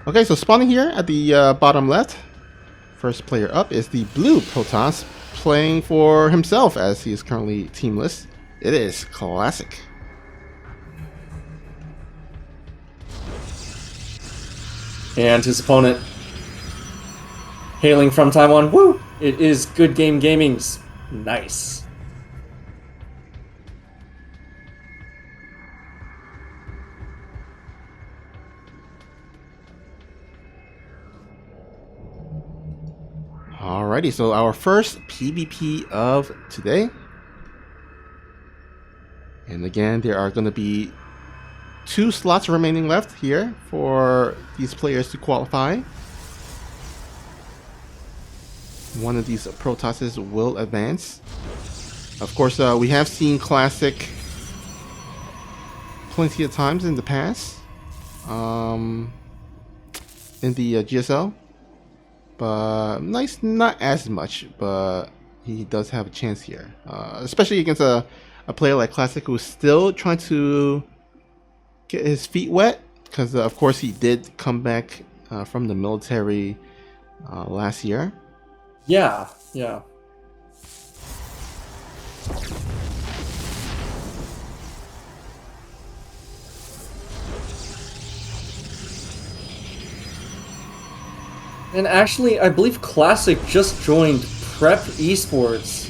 Okay, so spawning here at the bottom left, first player up is the blue Protoss, playing for himself as he is currently teamless. It is Classic. And his opponent, hailing from Taiwan, woo! It is Good Game Gaming's. Nice. Alrighty, so our first PvP of today. And again, there are going to be 2 slots remaining left here for these players to qualify. One of these Protosses will advance. Of course, we have seen Classic plenty of times in the past in the GSL. But nice, not as much, but he does have a chance here. Especially against a player like Classic who's still trying to get his feet wet. Because, of course, he did come back from the military last year. Yeah, yeah. And actually, I believe Classic just joined Prep Esports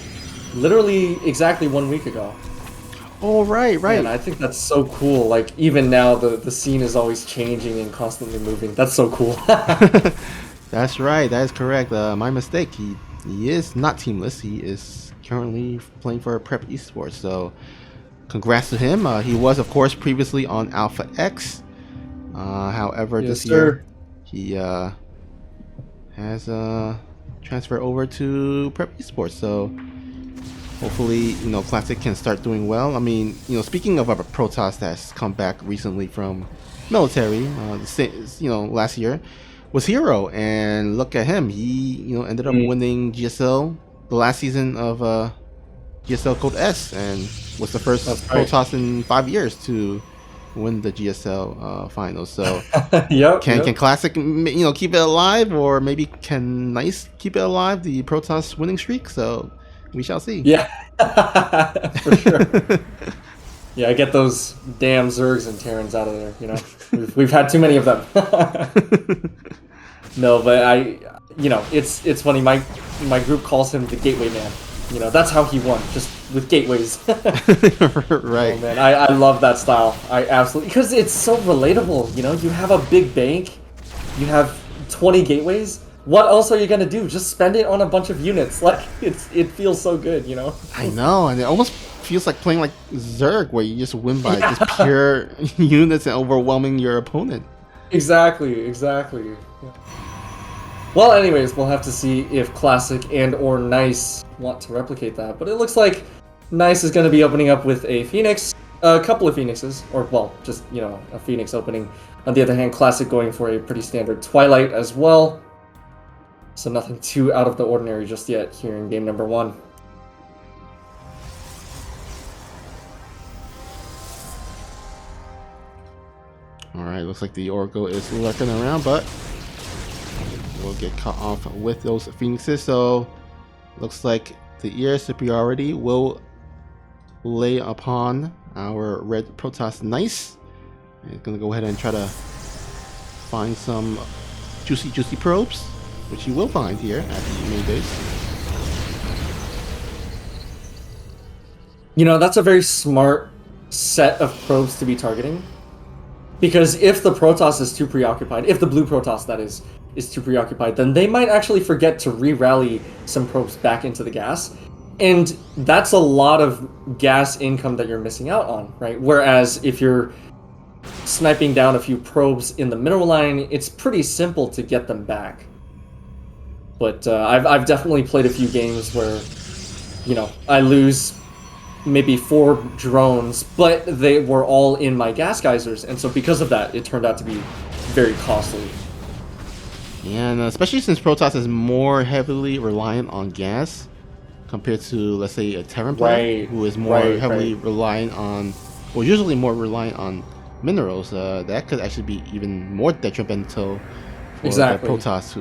literally exactly 1 week ago. Oh, right. And I think that's so cool. Like, even now, the scene is always changing and constantly moving. That's so cool. That's right. That is correct. My mistake. He is not teamless. He is currently playing for Prep Esports. So, congrats to him. He was, of course, previously on Alpha X. However, this year he has transferred over to Prep Esports. So, hopefully, Classic can start doing well. I mean, speaking of a Protoss that's come back recently from military, last year, was Hero, and look at him. He, ended up winning GSL the last season of GSL Code S, and was the first Protoss in 5 years to win the GSL finals. So, can Classic, keep it alive, or maybe can Nice keep it alive? The Protoss winning streak. So, we shall see. Yeah, for sure. Yeah, get those damn Zergs and Terrans out of there. We've had too many of them. No, but it's funny. My group calls him the Gateway Man. That's how he won, just with gateways. Right. Oh, man, I love that style. I absolutely, because it's so relatable. You have a big bank, you have 20 gateways. What else are you gonna do? Just spend it on a bunch of units. Like, it feels so good, I know, and it almost feels like playing like Zerg, where you just win by just pure units and overwhelming your opponent. Exactly. Yeah. Well, anyways, we'll have to see if Classic and or Nice want to replicate that. But it looks like Nice is going to be opening up with a Phoenix, a couple of Phoenixes, or, well, just, a Phoenix opening. On the other hand, Classic going for a pretty standard Twilight as well. So nothing too out of the ordinary just yet here in game number 1. Alright, looks like the Oracle is lurking around, but we'll get caught off with those Phoenixes. So, looks like the air superiority will lay upon our red Protoss Nice. It's gonna go ahead and try to find some juicy probes, which you will find here at the main base. That's a very smart set of probes to be targeting. Because if the Protoss is too preoccupied, if the blue Protoss, that is too preoccupied, then they might actually forget to re-rally some probes back into the gas. And that's a lot of gas income that you're missing out on, right? Whereas if you're sniping down a few probes in the middle line, it's pretty simple to get them back. But I've definitely played a few games where, I lose maybe 4 drones, but they were all in my gas geysers, and so because of that, it turned out to be very costly. Yeah, and especially since Protoss is more heavily reliant on gas compared to, let's say, a Terran player, who is more heavily reliant on, well, usually more reliant on minerals, that could actually be even more detrimental for Exactly. the Protoss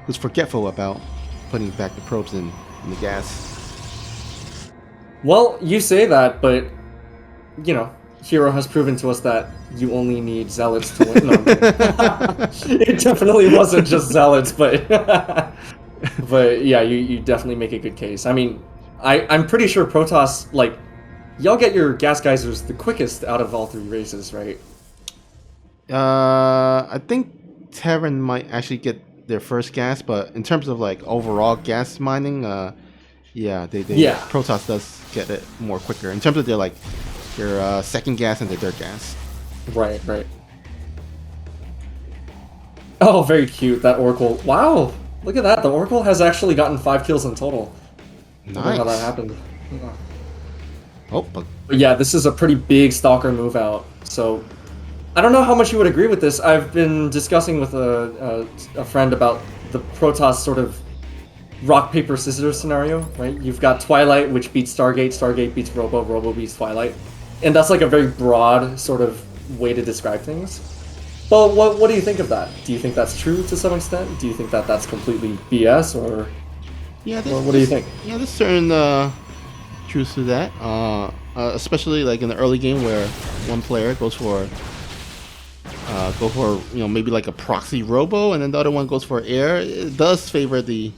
who's forgetful about putting back the probes in the gas. Well, you say that, but you know, Hero has proven to us that you only need zealots to win. No, I'm kidding. It definitely wasn't just zealots, but but yeah, you definitely make a good case. I mean, I'm pretty sure Protoss, like, y'all get your gas geysers the quickest out of all three races, right? I think Terran might actually get their first gas, but in terms of like overall gas mining, yeah, Yeah. Protoss does get it more quicker in terms of their second gas and their third gas. Right, right. Oh, very cute, that Oracle. Wow, look at that. The Oracle has actually gotten 5 kills in total. I don't know how that Nice. happened. Oh, but But yeah, this is a pretty big Stalker move out. So I don't know how much you would agree with this. I've been discussing with a friend about the Protoss sort of rock, paper, scissors scenario, right? You've got Twilight, which beats Stargate, Stargate beats Robo, Robo beats Twilight. And that's like a very broad sort of way to describe things. But what do you think of that? Do you think that's true to some extent? Do you think that that's completely BS, or yeah, what do you think? Yeah, there's certain truth to that. Especially like in the early game where one player goes for maybe like a proxy robo, and then the other one goes for air. It does favor the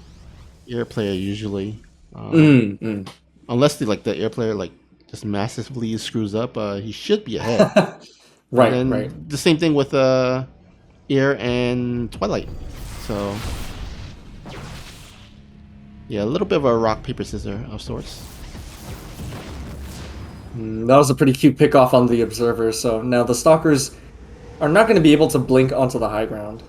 air player usually, unless the air player like just massively screws up. He should be ahead. Right, And right. the same thing with air and Twilight. So yeah, a little bit of a rock paper scissors of sorts. That was a pretty cute pick-off on the Observer, so now the Stalkers are not going to be able to blink onto the high ground.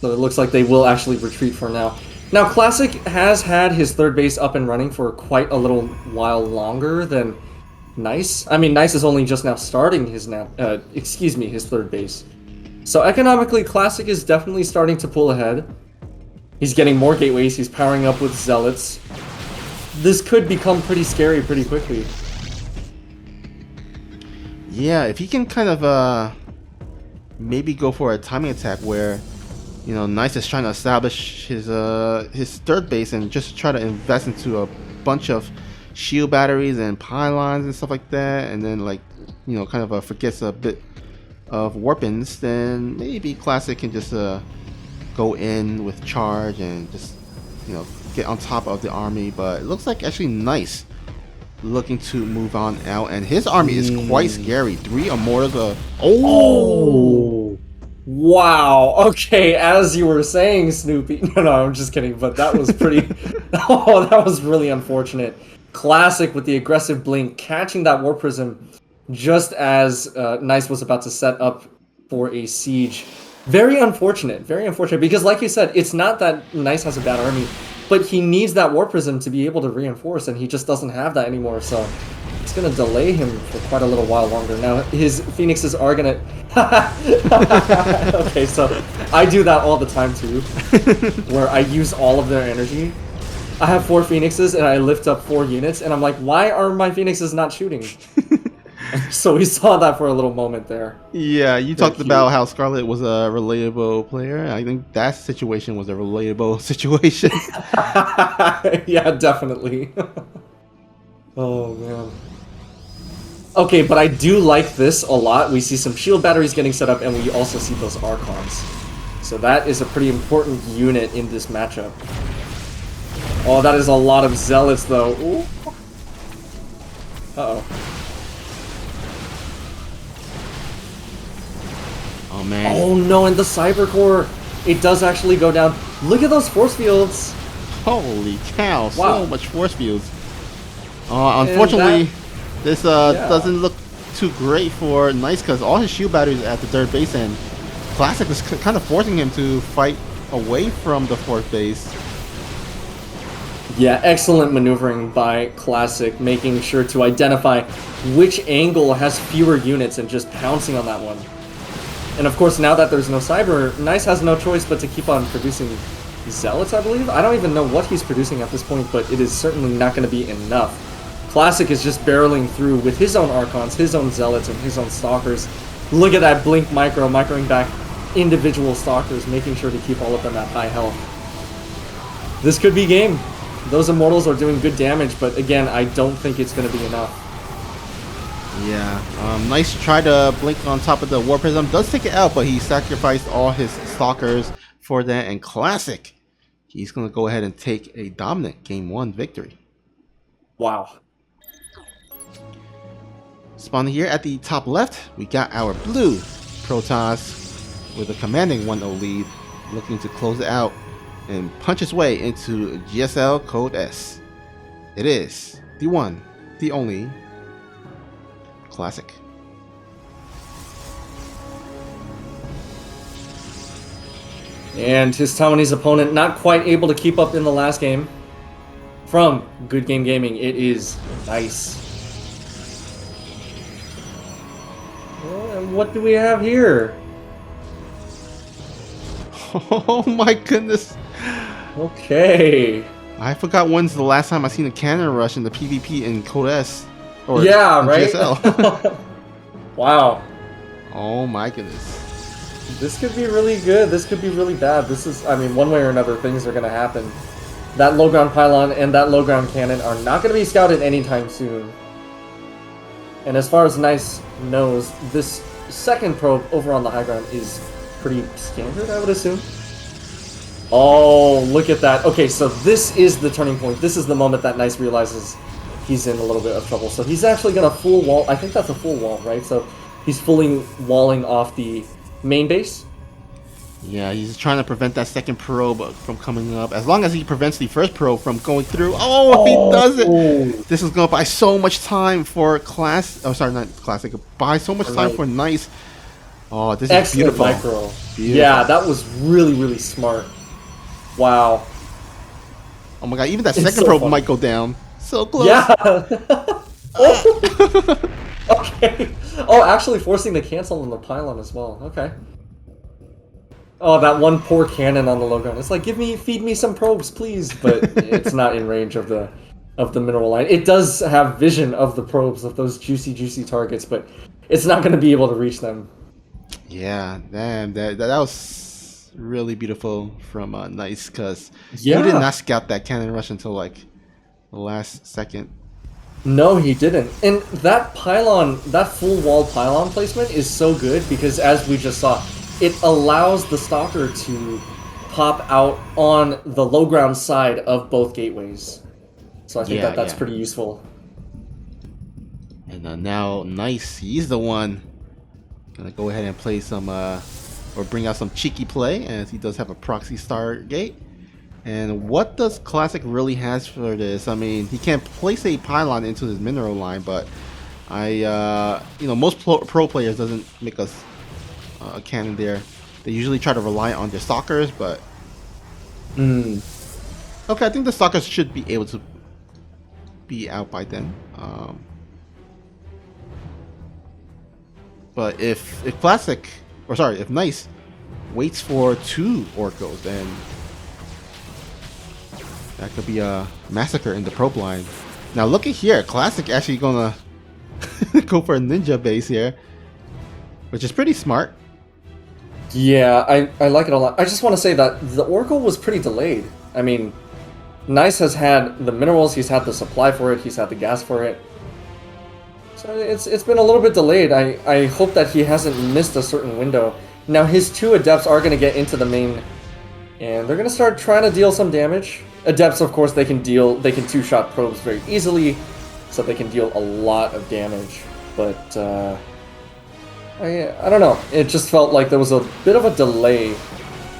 So it looks like they will actually retreat for now. Now, Classic has had his third base up and running for quite a little while longer than Nice. I mean, Nice is only just now starting his his third base. So economically, Classic is definitely starting to pull ahead. He's getting more gateways, he's powering up with Zealots. This could become pretty scary pretty quickly. Yeah, if he can kind of maybe go for a timing attack where Nice is trying to establish his third base and just try to invest into a bunch of shield batteries and pylons and stuff like that, and then kind of forgets a bit of warpins, then maybe Classic can just go in with charge and just get on top of the army. But it looks like actually Nice looking to move on out, and his army is quite scary. 3 Immortals. Oh! Wow. Okay, as you were saying, Snoopy. No, I'm just kidding. But that was pretty. Oh, that was really unfortunate. Classic with the aggressive blink, catching that War Prism just as Nice was about to set up for a siege. Very unfortunate. Very unfortunate. Because, like you said, it's not that Nice has a bad army, but he needs that War Prism to be able to reinforce, and he just doesn't have that anymore. So it's going to delay him for quite a little while longer. Now, his Phoenixes are going to... Okay, so I do that all the time, too, where I use all of their energy. I have 4 Phoenixes, and I lift up 4 units, and I'm like, why are my Phoenixes not shooting? So we saw that for a little moment there. Yeah, you talked about how Scarlet was a relatable player. I think that situation was a relatable situation. Yeah, definitely. Oh, man. Okay, but I do like this a lot. We see some shield batteries getting set up, and we also see those Archons. So that is a pretty important unit in this matchup. Oh, that is a lot of Zealots, though. Ooh. Uh-oh. Oh, man. Oh, no, and the Cyber Core, it does actually go down. Look at those force fields. Holy cow, Wow. so much force fields. Unfortunately, this doesn't look too great for Nice, because all his shield batteries are at the third base, and Classic is kind of forcing him to fight away from the fourth base. Yeah, excellent maneuvering by Classic, making sure to identify which angle has fewer units and just pouncing on that one. And of course, now that there's no Cyber, Nice has no choice but to keep on producing Zealots, I believe? I don't even know what he's producing at this point, but it is certainly not going to be enough. Classic is just barreling through with his own Archons, his own Zealots, and his own Stalkers. Look at that blink microing back individual stalkers, making sure to keep all of them at high health. This could be game. Those immortals are doing good damage, but again, I don't think it's going to be enough. Yeah, nice try to blink on top of the War Prism. Does take it out, but he sacrificed all his stalkers for that. And Classic, he's going to go ahead and take a dominant Game 1 victory. Wow. Spawning here at the top left, we got our blue Protoss with a commanding 1-0 lead, looking to close it out and punch his way into GSL Code S. It is the one, the only Classic. And his Taiwanese opponent not quite able to keep up in the last game. From Good Game Gaming, it is Nice. Well, and what do we have here? Oh my goodness. Okay. I forgot when's the last time I seen a cannon rush in the PvP in Code S. Or yeah, right? GSL. Wow. Oh my goodness. This could be really good. This could be really bad. This is, I mean, one way or another, things are going to happen. That low ground pylon and that low ground cannon are not going to be scouted anytime soon. And as far as Nice knows, this second probe over on the high ground is pretty standard, I would assume. Oh, look at that. Okay, so this is the turning point. This is the moment that Nice realizes he's in a little bit of trouble. So he's actually going to full wall. I think that's a full wall, right? So he's fully walling off the main base. Yeah, he's trying to prevent that second probe from coming up. As long as he prevents the first probe from going through. Oh, if he does it! This is going to buy so much time for not Classic. Buy so much time for Nice. Oh, this is beautiful. Micro. Beautiful. Yeah, that was really, really smart. Wow. Oh my god, even that second probe might go down. So close. Yeah. Oh. Okay. Oh, actually forcing the cancel on the pylon as well. Okay. Oh, that one poor cannon on the low ground. It's like, feed me some probes, please. But it's not in range of the mineral line. It does have vision of the probes, of those juicy targets, but it's not going to be able to reach them. Yeah, damn, that was really beautiful from Nice, because he did not scout that cannon rush until like the last second. No, he didn't. And that pylon, that full wall pylon placement is so good because, as we just saw, it allows the stalker to pop out on the low ground side of both gateways. So I think that's pretty useful. And now Nice, he's the one gonna go ahead and play some or bring out some cheeky play, as he does have a proxy Stargate. And what does Classic really has for this? I mean, he can't place a pylon into his mineral line, but most pro players doesn't make us a cannon there. They usually try to rely on their stalkers, but okay, I think the stalkers should be able to be out by then. But if Nice waits for 2 Orcos, then that could be a massacre in the probe line. Now look at here, Classic actually gonna go for a ninja base here, which is pretty smart. Yeah, I like it a lot. I just want to say that the Oracle was pretty delayed. I mean, Nice has had the minerals, he's had the supply for it, he's had the gas for it. So it's been a little bit delayed. I hope that he hasn't missed a certain window. Now his 2 Adepts are going to get into the main, and they're going to start trying to deal some damage. Adepts, of course, they can 2-shot probes very easily, so they can deal a lot of damage. But I don't know. It just felt like there was a bit of a delay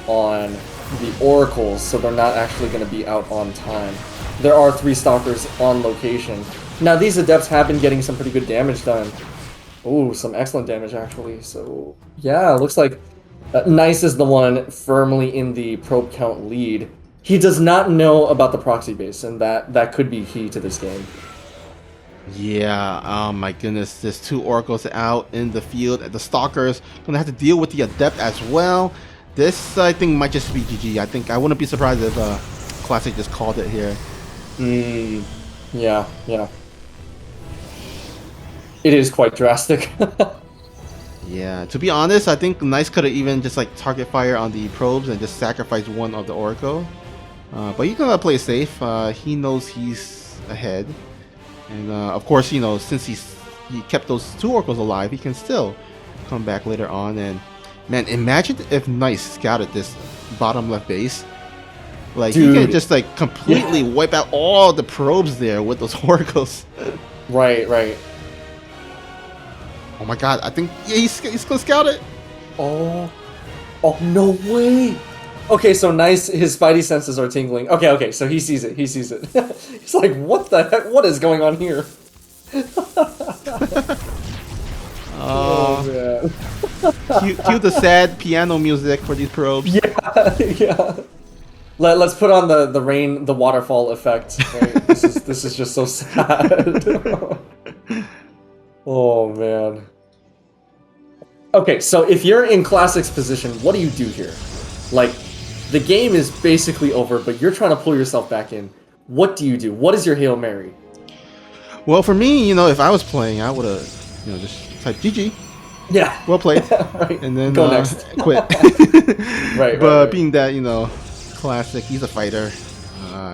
on the Oracles, so they're not actually going to be out on time. There are 3 Stalkers on location. Now, these Adepts have been getting some pretty good damage done. Ooh, some excellent damage, actually. So, yeah, looks like Nice is the one firmly in the probe count lead. He does not know about the proxy base, and that could be key to this game. Yeah, oh my goodness, there's 2 Oracles out in the field. The Stalkers gonna have to deal with the Adept as well. This, I think, might just be GG. I wouldn't be surprised if Classic just called it here. Yeah. It is quite drastic. Yeah, to be honest, I think Nice could have even just like target fire on the probes and just sacrifice one of the Oracle. But he's gonna play safe. He knows he's ahead, and of course, you know, since he kept those 2 Oracles alive, he can still come back later on. And man, imagine if Nice scouted this bottom left base. Like, Dude. he can just like completely wipe out all the probes there with those Oracles. Right, right. Oh my god, I think he's gonna scout it. Oh no way. Okay, so Nice, his spidey senses are tingling. Okay, so he sees it. He's like, what the heck? What is going on here? Oh man. Cue the sad piano music for these probes. Yeah. Let's put on the rain, the waterfall effect. Right? This is just so sad. Oh man. Okay, so if you're in Classic's position, what do you do here? Like, the game is basically over, but you're trying to pull yourself back in. What do you do? What is your Hail Mary? Well, for me, you know, if I was playing, I would have, you know, just typed GG. Yeah. Well played. Right. And then Go next. quit. Right. But being that, you know, Classic, he's a fighter.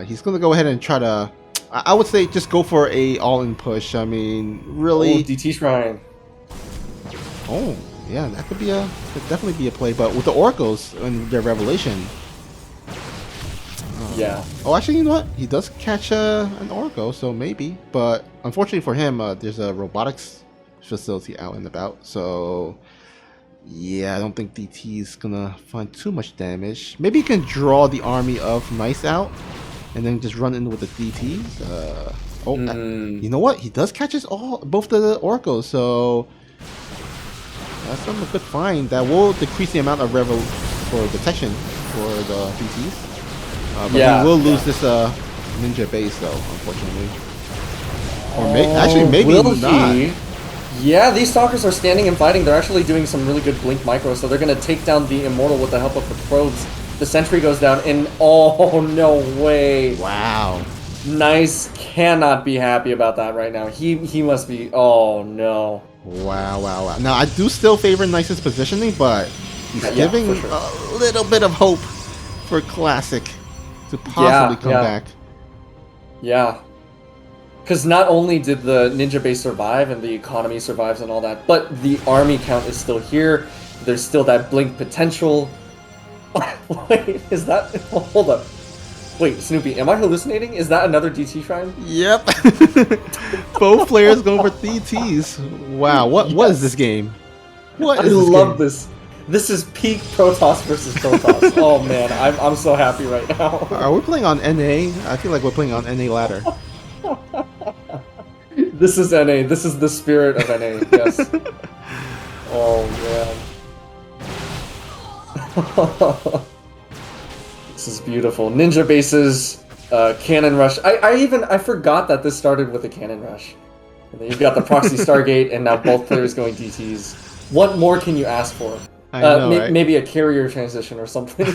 He's gonna go ahead and try to. I would say just go for a all-in push. I mean, really. Oh, DT Shrine. Oh, yeah, that could definitely be a play. But with the Oracles and their Revelation. Yeah. Oh, actually, you know what? He does catch an Oracle, so maybe. But unfortunately for him, there's a robotics facility out and about. So, yeah, I don't think DT is gonna find too much damage. Maybe he can draw the army of Nice out, and then just run in with the DTs. You know what? He does catch both the Oracles, so that's a good find. That will decrease the amount of Revel for detection for the DTs. But he will lose this ninja base, though, unfortunately. Or actually, maybe not. Yeah, these stalkers are standing and fighting. They're actually doing some really good blink micro, so they're going to take down the Immortal with the help of the probes. The sentry goes down, and oh, no way. Wow. Nice cannot be happy about that right now. He must be, oh, no. Wow. Now, I do still favor Nice's positioning, but he's giving a little bit of hope for Classic to possibly come back. Yeah. Because not only did the ninja base survive and the economy survives and all that, but the army count is still here. There's still that blink potential. Wait, is that... Hold up. Wait, Snoopy, am I hallucinating? Is that another DT shrine? Yep. Both players going for DTs. Wow, what is this game? What is this game? I love this. This is peak Protoss versus Protoss. Oh man, I'm so happy right now. Are we playing on NA? I feel like we're playing on NA ladder. This is NA. This is the spirit of NA. Yes. Oh man. This is beautiful. Ninja bases, cannon rush. I forgot that this started with a cannon rush. And then you've got the proxy Stargate, and now both players going DTs. What more can you ask for? I know, right? Maybe a carrier transition or something.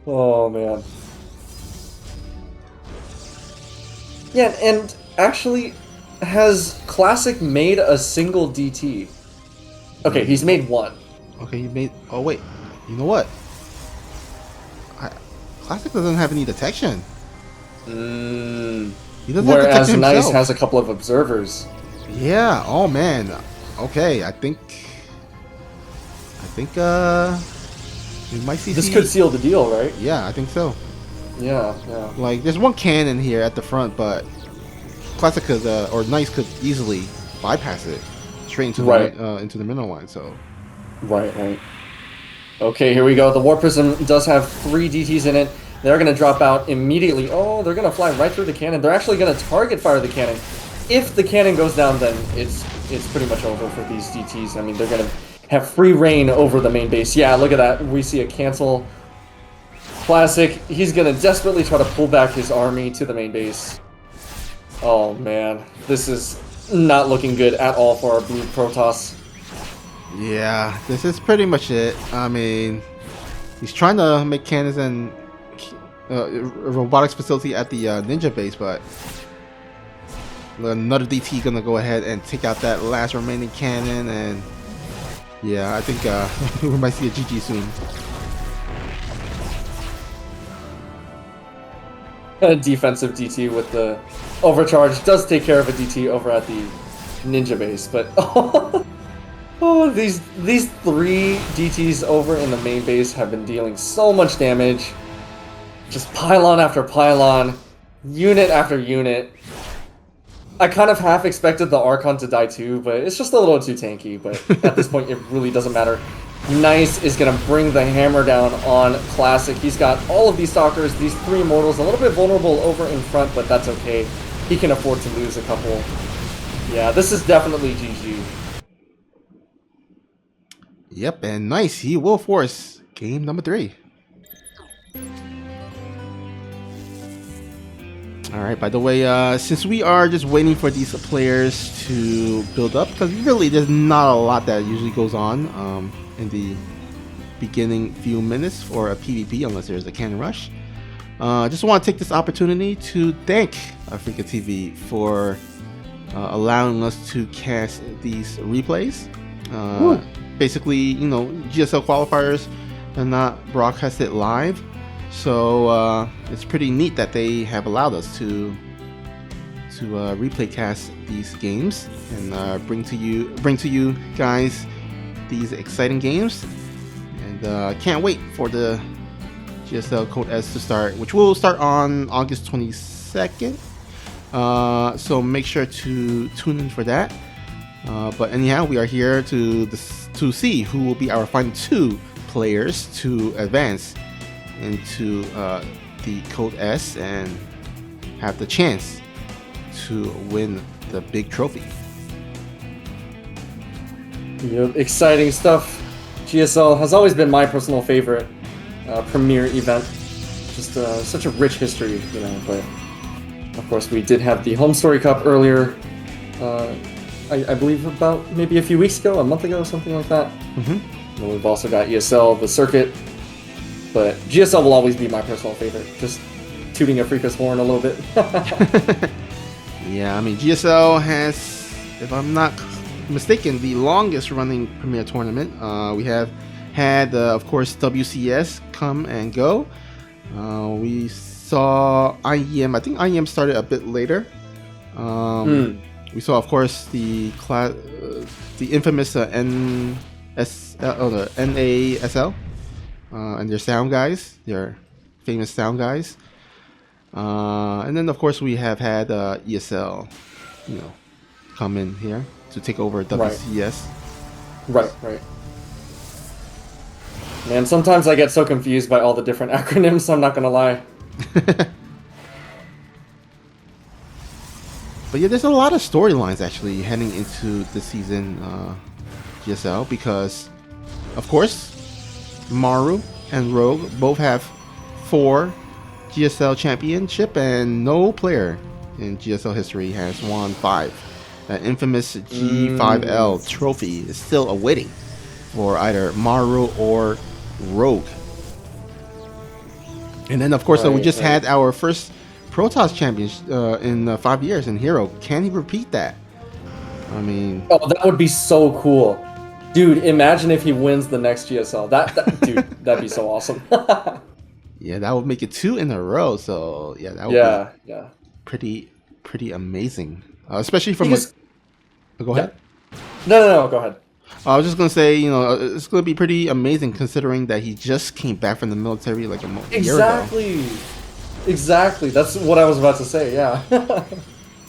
Oh man. Yeah, and actually, has Classic made a single DT? Okay, he's made one. Okay, he made... Oh, wait. You know what? Classic doesn't have any detection. He doesn't have Whereas detection Nice himself. has a couple of observers. Yeah, oh man. Okay, I think we might see... This could seal the deal, right? Yeah, I think so. Yeah. Like, there's one cannon here at the front, but Classic could, or Nice could easily bypass it straight into the mineral line. So. Right. Okay, here we go. The War Prism does have 3 DTs in it. They're going to drop out immediately. Oh, they're going to fly right through the cannon. They're actually going to target fire the cannon. If the cannon goes down, then it's pretty much over for these DTs. I mean, they're going to have free reign over the main base. Yeah, look at that. We see a cancel. Classic. He's going to desperately try to pull back his army to the main base. Oh, man. This is not looking good at all for our blue Protoss. Yeah, this is pretty much it. I mean, he's trying to make cannons and a robotics facility at the ninja base, but another DT gonna go ahead and take out that last remaining cannon, and yeah, I think we might see a GG soon. A defensive DT with the overcharge does take care of a DT over at the ninja base, but oh, these 3 DTs over in the main base have been dealing so much damage. Just pylon after pylon, unit after unit. I kind of half expected the Archon to die too, but it's just a little too tanky. But at this point, it really doesn't matter. Nice is going to bring the hammer down on Classic. He's got all of these Stalkers, these 3 Immortals, a little bit vulnerable over in front, but that's okay. He can afford to lose a couple. Yeah, this is definitely GG. Yep, and nice. He will force game number 3. Alright, by the way, since we are just waiting for these players to build up, because really there's not a lot that usually goes on in the beginning few minutes for a PvP, unless there's a cannon rush. Just want to take this opportunity to thank Africa TV for allowing us to cast these replays. Basically, you know, GSL qualifiers are not broadcasted live. So it's pretty neat that they have allowed us to replay cast these games and bring to you guys these exciting games. And can't wait for the GSL Code S to start, which will start on August 22nd. So make sure to tune in for that. But anyhow, we are here to see who will be our final 2 players to advance into the Code S and have the chance to win the big trophy. Yep, exciting stuff. GSL has always been my personal favorite premier event. Just such a rich history, you know. But of course, we did have the Home Story Cup earlier. I believe about maybe a few weeks ago, a month ago, something like that. And we've also got ESL, the circuit. But GSL will always be my personal favorite. Just tooting a freaker's horn a little bit. Yeah, I mean, GSL has, if I'm not mistaken, the longest running premier tournament. We have had, of course, WCS come and go. We saw IEM. I think IEM started a bit later. We saw, of course, the infamous NASL. And their sound guys, their famous sound guys. And then, of course, we have had ESL, you know, come in here to take over WCS. Right. Man, sometimes I get so confused by all the different acronyms, I'm not gonna lie. But yeah, there's a lot of storylines actually heading into the season GSL, because, of course, Maru and Rogue both have 4 GSL championship, and no player in GSL history has won 5. That infamous G5L trophy is still awaiting for either Maru or Rogue. And then, of course, we just had our first Protoss champions in 5 years in Hero. Can he repeat that? I mean, oh, that would be so cool. Dude, imagine if he wins the next GSL. Dude, that'd be so awesome. Yeah, that would make it 2 in a row. So yeah, that would be pretty amazing. Especially from go ahead. No, go ahead. I was just gonna say, you know, it's gonna be pretty amazing considering that he just came back from the military like a year ago. Exactly. That's what I was about to say. Yeah.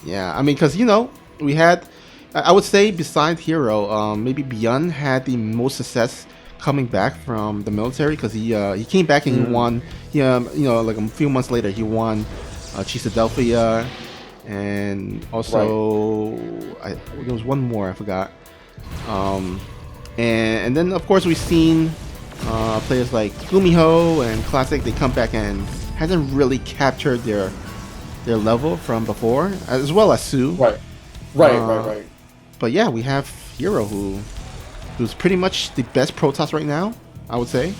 Yeah, I mean, because you know, we had. I would say besides Hero, maybe Beyond had the most success coming back from the military, because he came back and he won. You know, like a few months later, he won Chisadelphia, and also there was one more I forgot. And then of course we've seen players like Gumiho and Classic. They come back and hasn't really captured their level from before, as well as Sue. Right. But yeah, we have Hero, who's pretty much the best Protoss right now, I would say,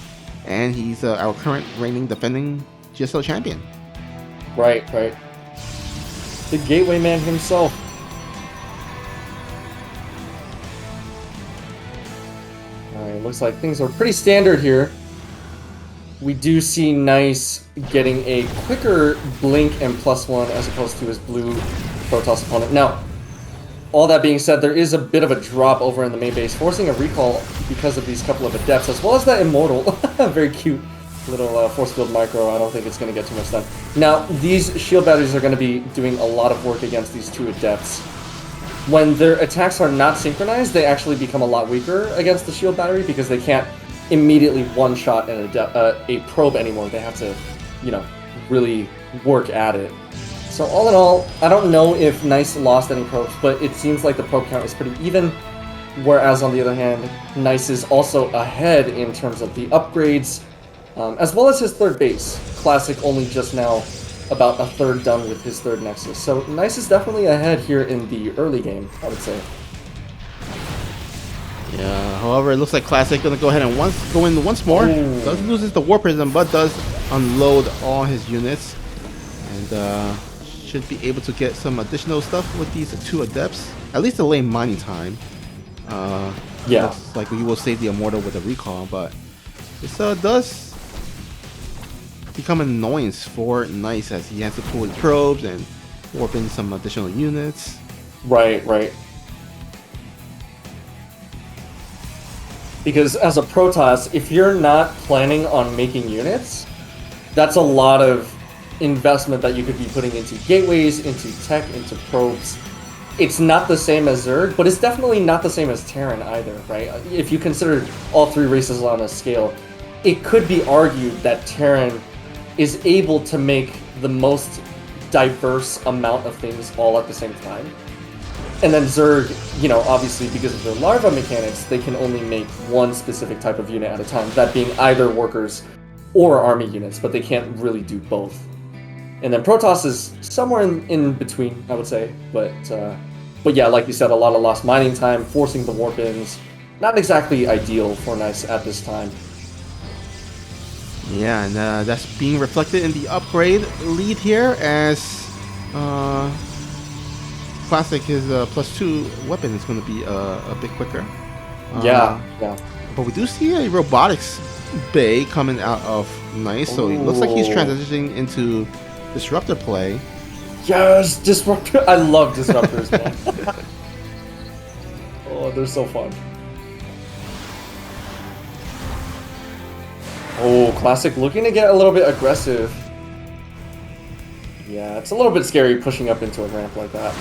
and he's our current reigning defending GSL champion. Right. The Gateway Man himself. looks like things are pretty standard here. We do see Nice getting a quicker blink and +1 as opposed to his blue Protoss opponent. Now, all that being said, there is a bit of a drop over in the main base, forcing a recall because of these couple of Adepts, as well as that Immortal. Very cute little force field micro. I don't think it's going to get too much done. Now, these shield batteries are going to be doing a lot of work against these two Adepts. When their attacks are not synchronized, they actually become a lot weaker against the shield battery because they can't immediately one-shot a probe anymore. They have to, you know, really work at it. So all in all, I don't know if Nice lost any probes, but it seems like the probe count is pretty even, whereas on the other hand, Nice is also ahead in terms of the upgrades, as well as his third base. Classic only just now about a third done with his third Nexus. So Nice is definitely ahead here in the early game, I would say. Yeah, however, it looks like Classic gonna go ahead and go in once more. Ooh. Does loses the War Prism, but does unload all his units. And should be able to get some additional stuff with these two Adepts. At least delay mining time. Yeah. Looks like we will save the Immortal with a recall, but this does become an annoyance for Nice as he has to pull his probes and warp in some additional units. Right, right. Because as a Protoss, if you're not planning on making units, that's a lot of investment that you could be putting into gateways, into tech, into probes. It's not the same as Zerg, but it's definitely not the same as Terran either, right? If you consider all three races on a scale, it could be argued that Terran is able to make the most diverse amount of things all at the same time. And then Zerg, you know, obviously because of their larva mechanics, they can only make one specific type of unit at a time, that being either workers or army units, but they can't really do both. And then Protoss is somewhere in between, I would say. But yeah, like you said, a lot of lost mining time, forcing the warp-ins. Not exactly ideal for Nice at this time. Yeah, and that's being reflected in the upgrade lead here as Classic, his +2 weapon is going to be a bit quicker. Yeah. But we do see a robotics bay coming out of Nice, so it looks like he's transitioning into disruptor play. Yes, disruptor. I love disruptors, man. Oh, they're so fun. Oh, Classic looking to get a little bit aggressive. Yeah, it's a little bit scary pushing up into a ramp like that.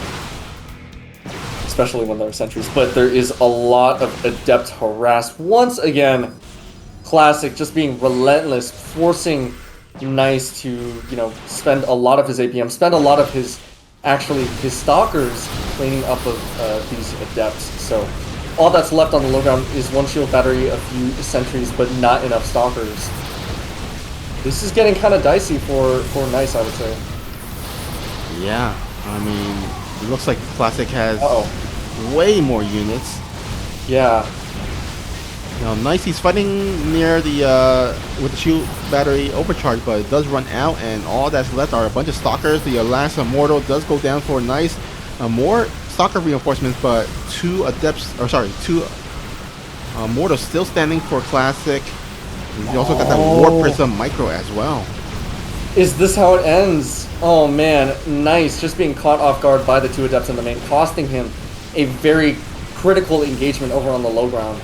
Especially when there are sentries. But there is a lot of Adept harass. Once again, Classic just being relentless, forcing Nice to, you know, spend a lot of his APM, spend a lot of his Stalkers cleaning up of these Adepts. So all that's left on the low ground is one shield battery, a few sentries, but not enough Stalkers. This is getting kind of dicey for Nice, I would say. Yeah, I mean, it looks like Classic has way more units. Yeah. Now, Nice, he's fighting near the with the shield battery overcharge, but it does run out, and all that's left are a bunch of Stalkers. The last Immortal does go down for Nice. More Stalker reinforcements, but two Immortals still standing for Classic. He also got that War Prism Micro as well. Is this how it ends? Oh man, Nice just being caught off guard by the two Adepts in the main, costing him a very critical engagement over on the low ground.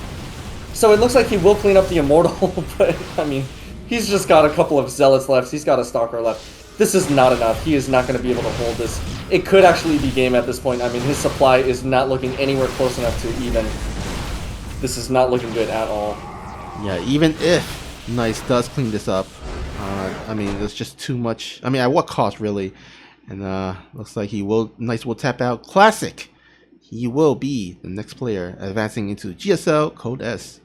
So it looks like he will clean up the Immortal, but I mean, he's just got a couple of Zealots left, he's got a Stalker left. This is not enough, he is not going to be able to hold this. It could actually be game at this point. I mean, his supply is not looking anywhere close enough to even. This is not looking good at all. Yeah, even if Nice does clean this up, I mean, it's just too much. I mean, at what cost, really? And looks like Nice will tap out Classic. He will be the next player advancing into GSL Code S.